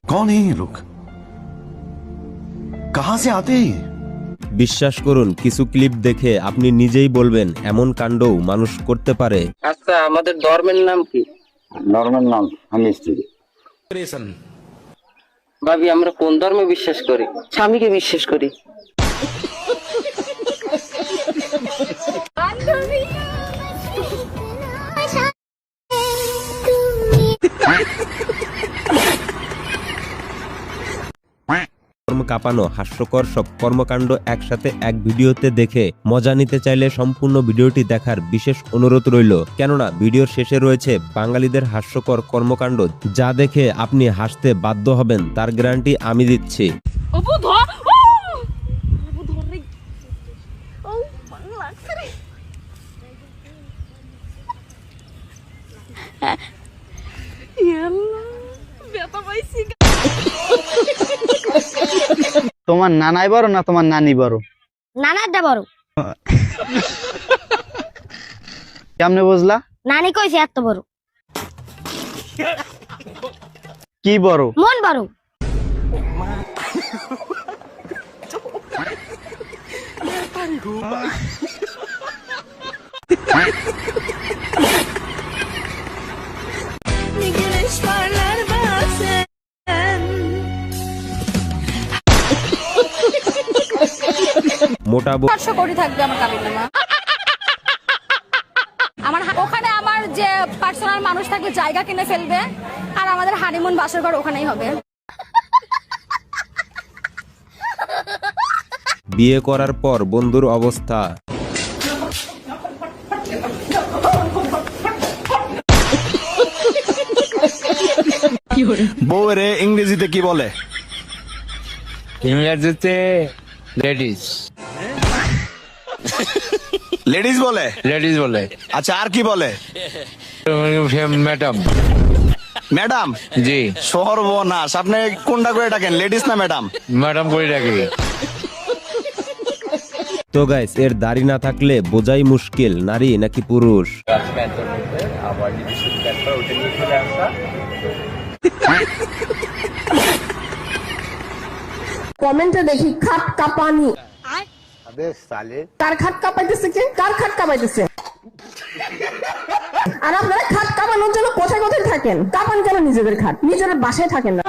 कौन है ये लोग? कहां से आते हैं ये? বিশ্বাস করুন, কিছু ক্লিপ দেখে আপনি নিজেই বলবেন এমন কাণ্ডও মানুষ করতে পারে। আচ্ছা, আমাদের ধর্মের নাম কি? ধর্মের নাম স্বামী স্ত্রী। ভাবি, আমরা কোন ধর্মে বিশ্বাস করি? স্বামীকে বিশ্বাস করি। কর্ম কাঁপানো হাস্যকর সব কর্মকাণ্ড একসাথে এক ভিডিওতে দেখে মজা নিতে চাইলে সম্পূর্ণ ভিডিওটি দেখার বিশেষ অনুরোধ রইল, কেননা ভিডিওর শেষে রয়েছে বাঙালিদের হাস্যকর কর্মকাণ্ড, যা দেখে আপনি হাসতে বাধ্য হবেন, তার গ্যারান্টি আমি দিচ্ছি। তোমার নানাই বড় না তোমার নানি বড়? নানারটা বড়। কেমনে বুঝলা? নানি কইছে এত বড়। কি বড়? মন বড়। মোটা 400 কোটি থাকবে আমার কাবিননামা। আমার ওখানে আমার যে পার্সোনাল মানুষ থাকবে জায়গা কিনে ফেলবে, আর আমাদের হানিমুন বাসর ঘর ওখানেই হবে। বিয়ে করার পর বন্ধুর অবস্থা। বউরে ইংরেজিতে কি বলে? ইংরেজিতে লেডিস লেডিস বলে? লেডিস বলে। আচ্ছা, আর কি বলে? ম্যাডাম। ম্যাডাম? জি। সর্বনাশ, আপনি কোনটা করে ডাকেন, লেডিস না ম্যাডাম? ম্যাডাম করে ডাকি। তো গাইস, এর দাড়ি না থাকলে বোঝাই মুশকিল নারী নাকি পুরুষ। কমেন্টে দেখি খাট কাঁপানি। কার খাট কাঁপাইতেছে? কে কার খাট কাঁপাইতেছে? আর আপনারা খাট কাঁপানোর জন্য কোথায় কোথায় থাকেন? কাঁপান কেন নিজেদের খাট? নিজেদের বাসায় থাকেন না?